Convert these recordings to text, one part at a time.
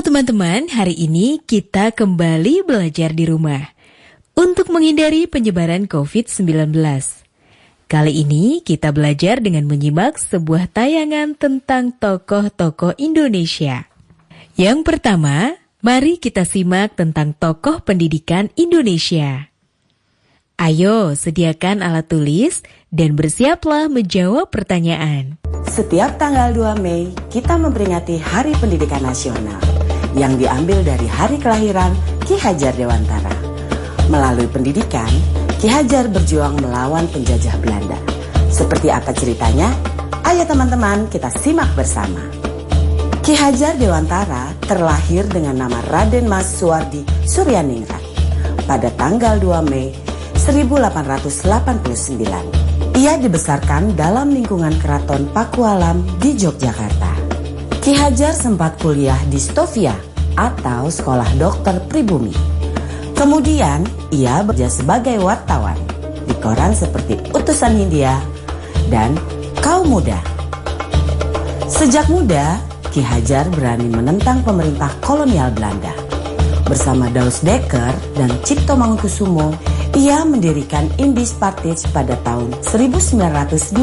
teman-teman, hari ini kita kembali belajar di rumah untuk menghindari penyebaran COVID-19. Kali ini kita belajar dengan menyimak sebuah tayangan tentang tokoh-tokoh Indonesia. Yang pertama, mari kita simak tentang tokoh pendidikan Indonesia. Ayo, sediakan alat tulis dan bersiaplah menjawab pertanyaan. Setiap tanggal 2 Mei, kita memperingati Hari Pendidikan Nasional yang diambil dari hari kelahiran Ki Hajar Dewantara. Melalui pendidikan, Ki Hajar berjuang melawan penjajah Belanda. Seperti apa ceritanya? Ayo teman-teman, kita simak bersama. Ki Hajar Dewantara terlahir dengan nama Raden Mas Suwardi Suryaningrat pada tanggal 2 Mei 1889. Ia dibesarkan dalam lingkungan Keraton Pakualam di Yogyakarta. Ki Hajar sempat kuliah di Stovia atau Sekolah Dokter Pribumi. Kemudian ia bekerja sebagai wartawan di koran seperti Utusan Hindia dan Kaum Muda. Sejak muda, Ki Hajar berani menentang pemerintah kolonial Belanda. Bersama Daus Dekker dan Cipto Mangunkusumo, ia mendirikan Indis Partij pada tahun 1912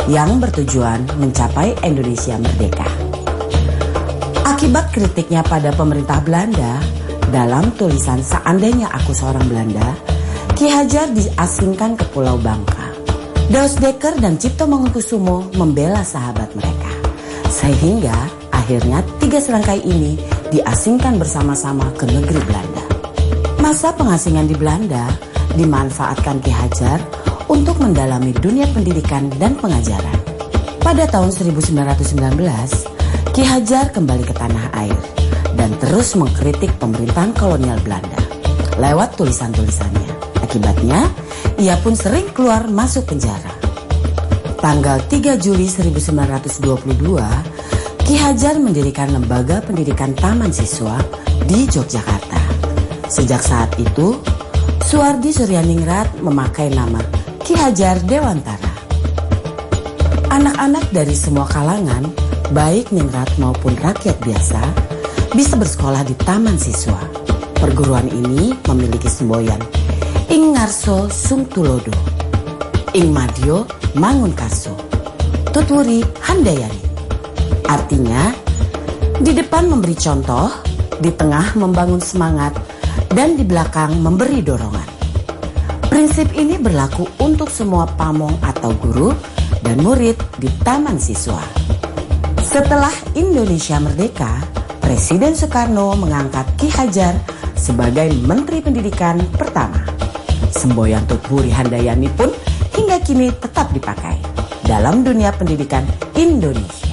yang bertujuan mencapai Indonesia merdeka. Akibat kritiknya pada pemerintah Belanda, dalam tulisan Seandainya Aku Seorang Belanda, Ki Hajar diasingkan ke Pulau Bangka. Daus Dekker dan Cipto Mangunkusumo membela sahabat mereka, sehingga akhirnya 3 serangkai ini diasingkan bersama-sama ke negeri Belanda. Masa pengasingan di Belanda dimanfaatkan Ki Hajar untuk mendalami dunia pendidikan dan pengajaran. Pada tahun 1919, Ki Hajar kembali ke tanah air dan terus mengkritik pemerintahan kolonial Belanda lewat tulisan-tulisannya. Akibatnya, ia pun sering keluar masuk penjara. Tanggal 3 Juli 1922, Ki Hajar mendirikan lembaga pendidikan Taman Siswa di Yogyakarta. Sejak saat itu, Suwardi Suryaningrat memakai nama Ki Hajar Dewantara. Anak-anak dari semua kalangan, baik ningrat maupun rakyat biasa, bisa bersekolah di Taman Siswa. Perguruan ini memiliki semboyan Ing Ngarso Sung Tulodo, Ing Madyo Mangunkarso, Tutwuri Handayani. Artinya, di depan memberi contoh, di tengah membangun semangat, dan di belakang memberi dorongan. Prinsip ini berlaku untuk semua pamong atau guru dan murid di Taman Siswa. Setelah Indonesia merdeka, Presiden Soekarno mengangkat Ki Hajar sebagai Menteri Pendidikan pertama. Semboyan Tutwuri Handayani pun hingga kini tetap dipakai dalam dunia pendidikan Indonesia.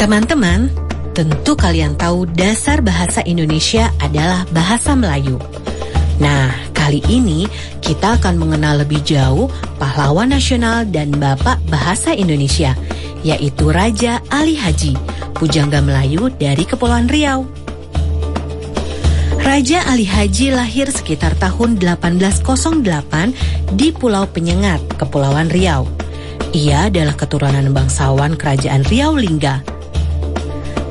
Teman-teman, tentu kalian tahu dasar bahasa Indonesia adalah bahasa Melayu. Nah, kali ini kita akan mengenal lebih jauh pahlawan nasional dan bapak bahasa Indonesia, yaitu Raja Ali Haji, pujangga Melayu dari Kepulauan Riau. Raja Ali Haji lahir sekitar tahun 1808 di Pulau Penyengat, Kepulauan Riau. Ia adalah keturunan bangsawan Kerajaan Riau Lingga.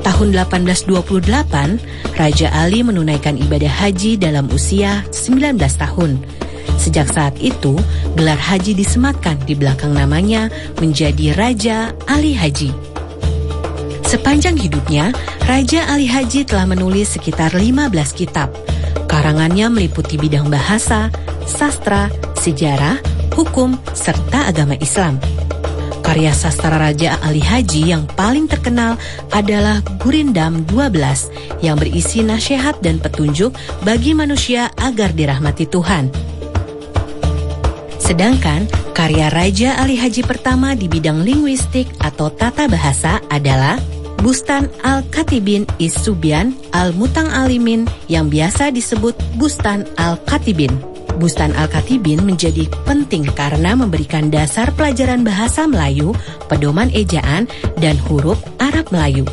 Tahun 1828, Raja Ali menunaikan ibadah haji dalam usia 19 tahun. Sejak saat itu, gelar haji disematkan di belakang namanya menjadi Raja Ali Haji. Sepanjang hidupnya, Raja Ali Haji telah menulis sekitar 15 kitab. Karangannya meliputi bidang bahasa, sastra, sejarah, hukum, serta agama Islam. Karya sastra Raja Ali Haji yang paling terkenal adalah Gurindam 12 yang berisi nasihat dan petunjuk bagi manusia agar dirahmati Tuhan. Sedangkan karya Raja Ali Haji pertama di bidang linguistik atau tata bahasa adalah Bustan Al-Katibin Is-Subyan Al-Muta'alimin yang biasa disebut Bustan Al-Katibin. Bustan Al-Katibin menjadi penting karena memberikan dasar pelajaran bahasa Melayu, pedoman ejaan, dan huruf Arab Melayu.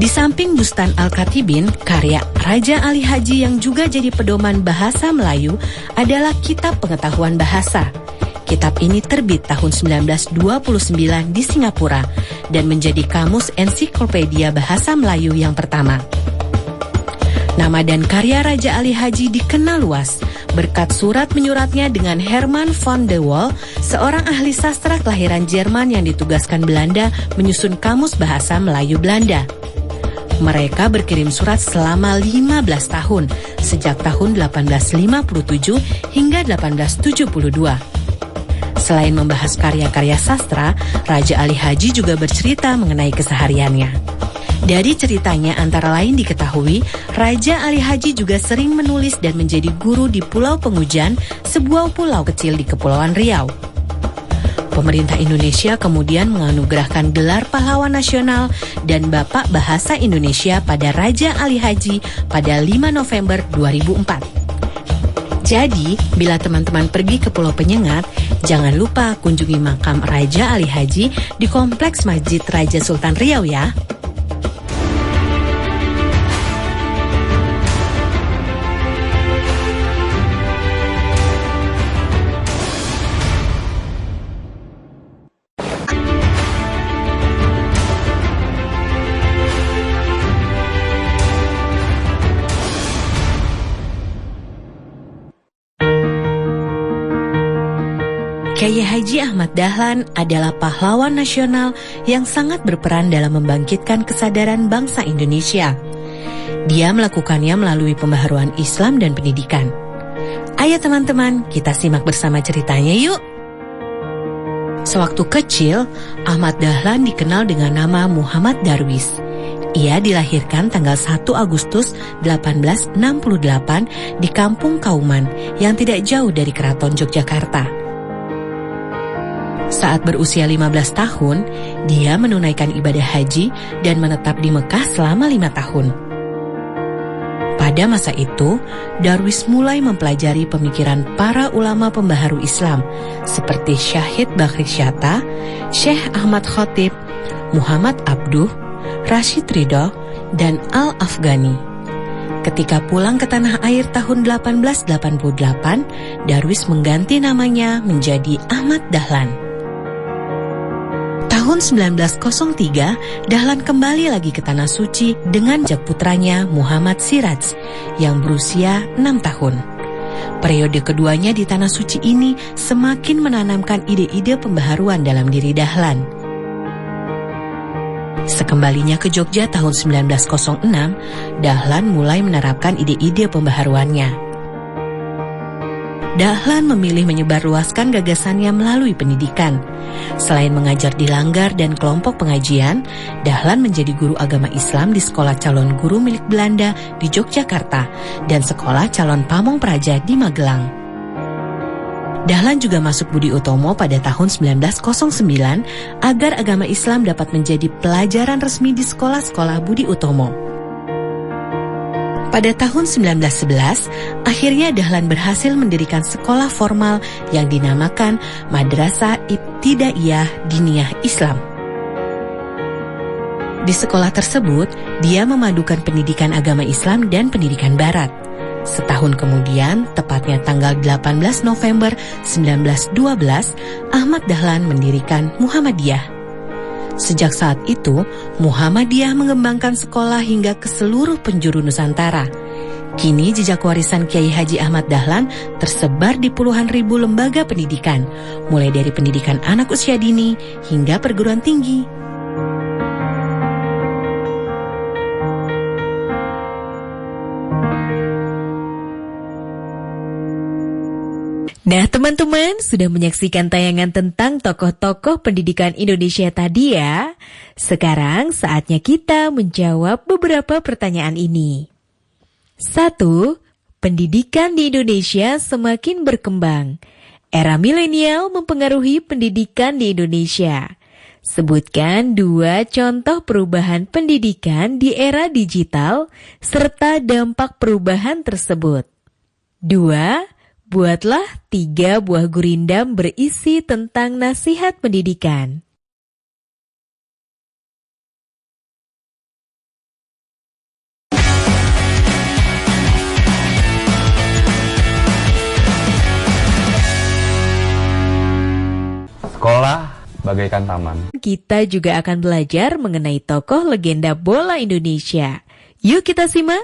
Di samping Bustan Al-Katibin, karya Raja Ali Haji yang juga jadi pedoman bahasa Melayu adalah Kitab Pengetahuan Bahasa. Kitab ini terbit tahun 1929 di Singapura dan menjadi kamus ensiklopedia bahasa Melayu yang pertama. Nama dan karya Raja Ali Haji dikenal luas berkat surat menyuratnya dengan Herman van de Wall, seorang ahli sastra kelahiran Jerman yang ditugaskan Belanda menyusun kamus bahasa Melayu Belanda. Mereka berkirim surat selama 15 tahun, sejak tahun 1857 hingga 1872. Selain membahas karya-karya sastra, Raja Ali Haji juga bercerita mengenai kesehariannya. Dari ceritanya antara lain diketahui, Raja Ali Haji juga sering menulis dan menjadi guru di Pulau Pengujan, sebuah pulau kecil di Kepulauan Riau. Pemerintah Indonesia kemudian menganugerahkan gelar pahlawan nasional dan Bapak Bahasa Indonesia pada Raja Ali Haji pada 5 November 2004. Jadi, bila teman-teman pergi ke Pulau Penyengat, jangan lupa kunjungi makam Raja Ali Haji di Kompleks Masjid Raja Sultan Riau ya. Kyai Haji Ahmad Dahlan adalah pahlawan nasional yang sangat berperan dalam membangkitkan kesadaran bangsa Indonesia. Dia melakukannya melalui pembaharuan Islam dan pendidikan. Ayo teman-teman, kita simak bersama ceritanya yuk. Sewaktu kecil, Ahmad Dahlan dikenal dengan nama Muhammad Darwis. Ia dilahirkan tanggal 1 Agustus 1868 di Kampung Kauman yang tidak jauh dari Keraton Yogyakarta. Saat berusia 15 tahun, dia menunaikan ibadah haji dan menetap di Mekah selama 5 tahun. Pada masa itu, Darwis mulai mempelajari pemikiran para ulama pembaharu Islam seperti Syahid Bakri Syatta, Syekh Ahmad Khotib, Muhammad Abduh, Rashid Ridho, dan Al-Afghani. Ketika pulang ke tanah air tahun 1888, Darwis mengganti namanya menjadi Ahmad Dahlan. Tahun 1903, Dahlan kembali lagi ke Tanah Suci dengan jak putranya Muhammad Siraj yang berusia 6 tahun. Periode keduanya di Tanah Suci ini semakin menanamkan ide-ide pembaharuan dalam diri Dahlan. Sekembalinya ke Jogja tahun 1906, Dahlan mulai menerapkan ide-ide pembaharuannya. Dahlan memilih menyebarluaskan gagasannya melalui pendidikan. Selain mengajar di Langgar dan kelompok pengajian, Dahlan menjadi guru agama Islam di Sekolah Calon Guru milik Belanda di Yogyakarta dan Sekolah Calon Pamong Praja di Magelang. Dahlan juga masuk Budi Utomo pada tahun 1909 agar agama Islam dapat menjadi pelajaran resmi di sekolah-sekolah Budi Utomo. Pada tahun 1911, akhirnya Dahlan berhasil mendirikan sekolah formal yang dinamakan Madrasah Ibtidaiyah Diniyah Islam. Di sekolah tersebut, dia memadukan pendidikan agama Islam dan pendidikan Barat. Setahun kemudian, tepatnya tanggal 18 November 1912, Ahmad Dahlan mendirikan Muhammadiyah. Sejak saat itu, Muhammadiyah mengembangkan sekolah hingga ke seluruh penjuru Nusantara. Kini jejak warisan Kyai Haji Ahmad Dahlan tersebar di puluhan ribu lembaga pendidikan, mulai dari pendidikan anak usia dini hingga perguruan tinggi. Nah teman-teman, sudah menyaksikan tayangan tentang tokoh-tokoh pendidikan Indonesia tadi ya. Sekarang saatnya kita menjawab beberapa pertanyaan ini. 1. Pendidikan di Indonesia semakin berkembang. Era milenial mempengaruhi pendidikan di Indonesia. Sebutkan 2 contoh perubahan pendidikan di era digital serta dampak perubahan tersebut. 2. Buatlah 3 buah gurindam berisi tentang nasihat pendidikan. Sekolah bagaikan taman. Kita juga akan belajar mengenai tokoh legenda bola Indonesia. Yuk kita simak.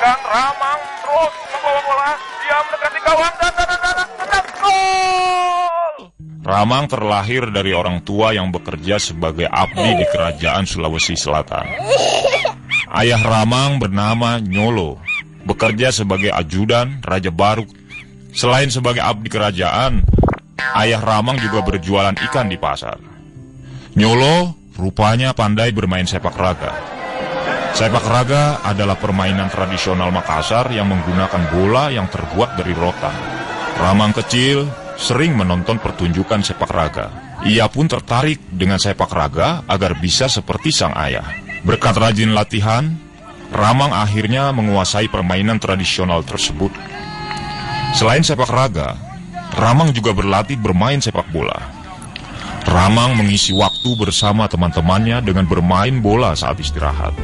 Ramang terus membawa bola, dia mendekati gawang dan gol! Ramang terlahir dari orang tua yang bekerja sebagai abdi di kerajaan Sulawesi Selatan. Ayah Ramang bernama Nyolo, bekerja sebagai ajudan Raja Baruk. Selain sebagai abdi kerajaan, ayah Ramang juga berjualan ikan di pasar. Nyolo rupanya pandai bermain sepak raga. Sepak raga adalah permainan tradisional Makassar yang menggunakan bola yang terbuat dari rotan. Ramang kecil sering menonton pertunjukan sepak raga. Ia pun tertarik dengan sepak raga agar bisa seperti sang ayah. Berkat rajin latihan, Ramang akhirnya menguasai permainan tradisional tersebut. Selain sepak raga, Ramang juga berlatih bermain sepak bola. Ramang mengisi waktu bersama teman-temannya dengan bermain bola saat istirahat.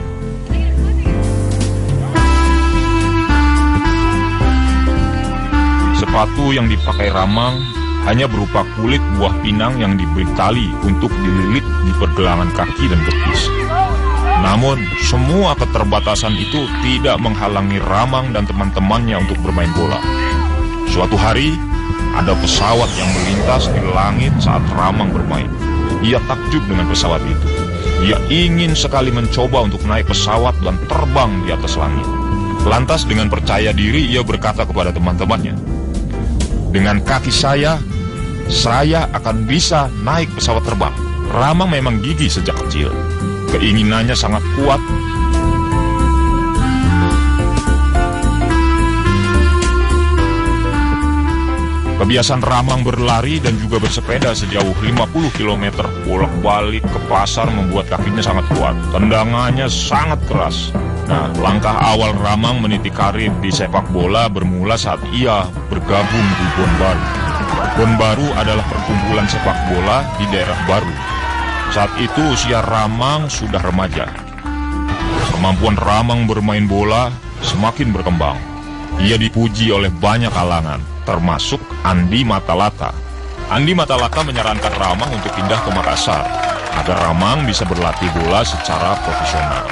Sepatu yang dipakai Ramang hanya berupa kulit buah pinang yang diberi tali untuk dililit di pergelangan kaki dan betis. Namun, semua keterbatasan itu tidak menghalangi Ramang dan teman-temannya untuk bermain bola. Suatu hari, ada pesawat yang melintas di langit saat Ramang bermain. Ia takjub dengan pesawat itu. Ia ingin sekali mencoba untuk naik pesawat dan terbang di atas langit. Lantas dengan percaya diri ia berkata kepada teman-temannya, "Dengan kaki saya akan bisa naik pesawat terbang." Ramang memang gigih sejak kecil. Keinginannya sangat kuat. Kebiasaan Ramang berlari dan juga bersepeda sejauh 50 km bolak-balik ke pasar membuat kakinya sangat kuat. Tendangannya sangat keras. Nah, langkah awal Ramang meniti karir di sepak bola bermula saat ia bergabung di Bon Baru. Bon Baru adalah perkumpulan sepak bola di daerah Baru. Saat itu usia Ramang sudah remaja. Kemampuan Ramang bermain bola semakin berkembang. Ia dipuji oleh banyak kalangan, termasuk Andi Matalata. Andi Matalata menyarankan Ramang untuk pindah ke Makassar agar Ramang bisa berlatih bola secara profesional.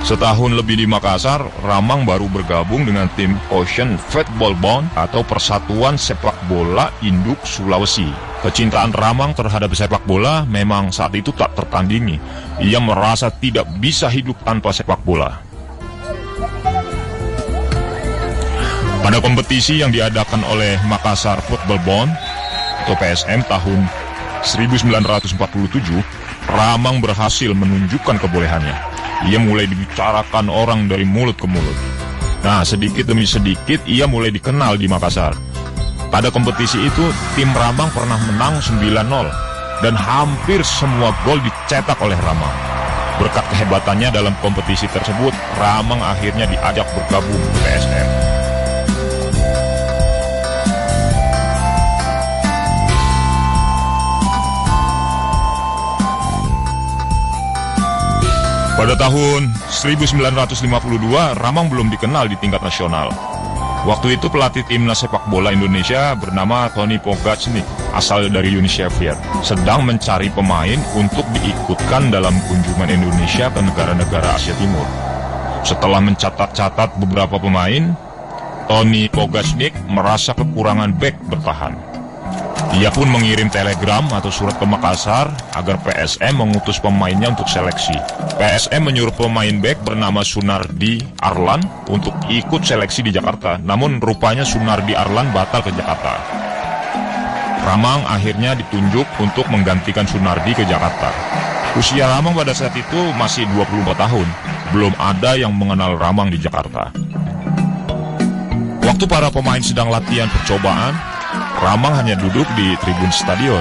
Setahun lebih di Makassar, Ramang baru bergabung dengan tim Ocean Football Bond atau Persatuan Sepak Bola Induk Sulawesi. Kecintaan Ramang terhadap sepak bola memang saat itu tak tertandingi. Ia merasa tidak bisa hidup tanpa sepak bola. Pada kompetisi yang diadakan oleh Makassar Football Bond atau PSM tahun 1947, Ramang berhasil menunjukkan kebolehannya. Ia mulai dibicarakan orang dari mulut ke mulut. Nah, sedikit demi sedikit ia mulai dikenal di Makassar. Pada kompetisi itu, tim Ramang pernah menang 9-0 dan hampir semua gol dicetak oleh Ramang. Berkat kehebatannya dalam kompetisi tersebut, Ramang akhirnya diajak bergabung ke PSM. Pada tahun 1952, Ramang belum dikenal di tingkat nasional. Waktu itu pelatih timnas sepak bola Indonesia bernama Tony Pogacnik, asal dari Uni Soviet, sedang mencari pemain untuk diikutkan dalam kunjungan Indonesia ke negara-negara Asia Timur. Setelah mencatat-catat beberapa pemain, Tony Pogasnik merasa kekurangan bek bertahan. Ia pun mengirim telegram atau surat ke Makassar agar PSM mengutus pemainnya untuk seleksi. PSM menyuruh pemain bek bernama Sunardi Arlan untuk ikut seleksi di Jakarta. Namun rupanya Sunardi Arlan batal ke Jakarta. Ramang akhirnya ditunjuk untuk menggantikan Sunardi ke Jakarta. Usia Ramang pada saat itu masih 24 tahun. Belum ada yang mengenal Ramang di Jakarta. Waktu para pemain sedang latihan percobaan, Ramang hanya duduk di tribun stadion.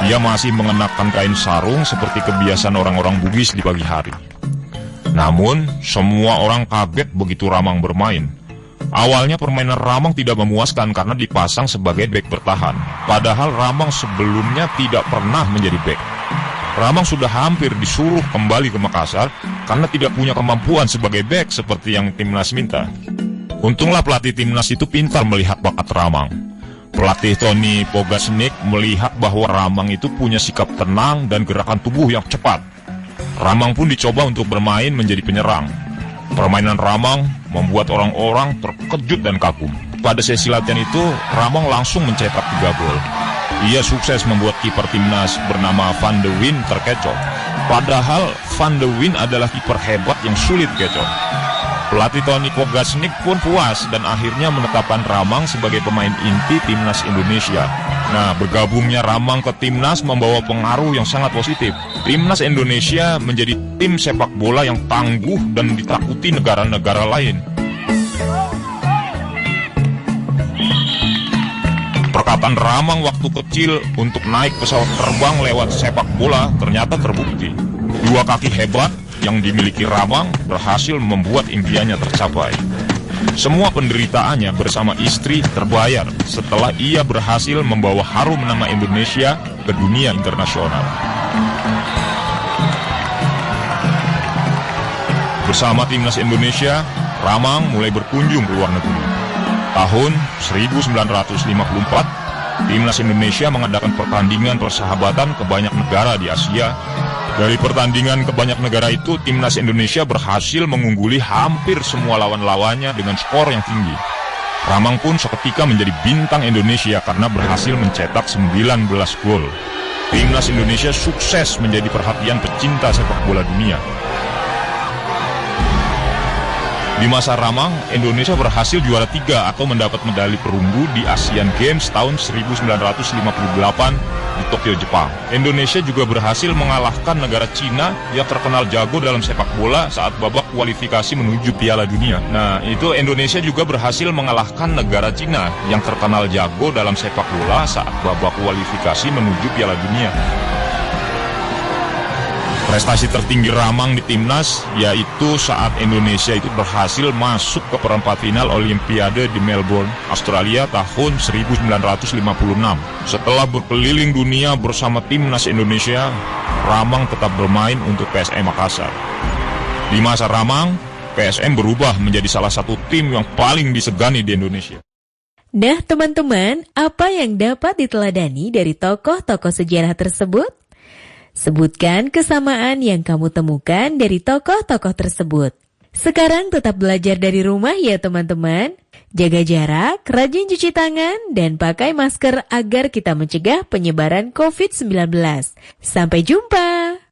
Ia masih mengenakan kain sarung seperti kebiasaan orang-orang Bugis di pagi hari. Namun, semua orang kaget begitu Ramang bermain. Awalnya permainan Ramang tidak memuaskan karena dipasang sebagai bek bertahan. Padahal Ramang sebelumnya tidak pernah menjadi bek. Ramang sudah hampir disuruh kembali ke Makassar karena tidak punya kemampuan sebagai bek seperti yang timnas minta. Untunglah pelatih timnas itu pintar melihat bakat Ramang. Pelatih Tony Pogasnik melihat bahwa Ramang itu punya sikap tenang dan gerakan tubuh yang cepat. Ramang pun dicoba untuk bermain menjadi penyerang. Permainan Ramang membuat orang-orang terkejut dan kagum. Pada sesi latihan itu, Ramang langsung mencetak 3 gol. Ia sukses membuat kiper timnas bernama Van de Wijn terkecoh. Padahal Van de Wijn adalah kiper hebat yang sulit kecoh. Pelatih Tony Pogasnik pun puas dan akhirnya menetapkan Ramang sebagai pemain inti timnas Indonesia. Nah, bergabungnya Ramang ke timnas membawa pengaruh yang sangat positif. Timnas Indonesia menjadi tim sepak bola yang tangguh dan ditakuti negara-negara lain. Perkataan Ramang waktu kecil untuk naik pesawat terbang lewat sepak bola ternyata terbukti. 2 kaki hebat yang dimiliki Ramang berhasil membuat impiannya tercapai. Semua penderitaannya bersama istri terbayar setelah ia berhasil membawa harum nama Indonesia ke dunia internasional. Bersama timnas Indonesia, Ramang mulai berkunjung ke luar negeri. Tahun 1954, timnas Indonesia mengadakan pertandingan persahabatan ke banyak negara di Asia. Dari pertandingan ke banyak negara itu, timnas Indonesia berhasil mengungguli hampir semua lawan-lawannya dengan skor yang tinggi. Ramang pun seketika menjadi bintang Indonesia karena berhasil mencetak 19 gol. Timnas Indonesia sukses menjadi perhatian pecinta sepak bola dunia. Di masa Ramang, Indonesia berhasil juara 3 atau mendapat medali perunggu di Asian Games tahun 1958 di Tokyo, Jepang. Indonesia juga berhasil mengalahkan negara Cina yang terkenal jago dalam sepak bola saat babak kualifikasi menuju Piala Dunia. Nah, itu Indonesia juga berhasil mengalahkan negara Cina yang terkenal jago dalam sepak bola saat babak kualifikasi menuju Piala Dunia. Prestasi tertinggi Ramang di timnas yaitu saat Indonesia itu berhasil masuk ke perempat final Olimpiade di Melbourne, Australia tahun 1956. Setelah berkeliling dunia bersama timnas Indonesia, Ramang tetap bermain untuk PSM Makassar. Di masa Ramang, PSM berubah menjadi salah satu tim yang paling disegani di Indonesia. Nah teman-teman, apa yang dapat diteladani dari tokoh-tokoh sejarah tersebut? Sebutkan kesamaan yang kamu temukan dari tokoh-tokoh tersebut. Sekarang tetap belajar dari rumah ya teman-teman. Jaga jarak, rajin cuci tangan, dan pakai masker agar kita mencegah penyebaran COVID-19. Sampai jumpa!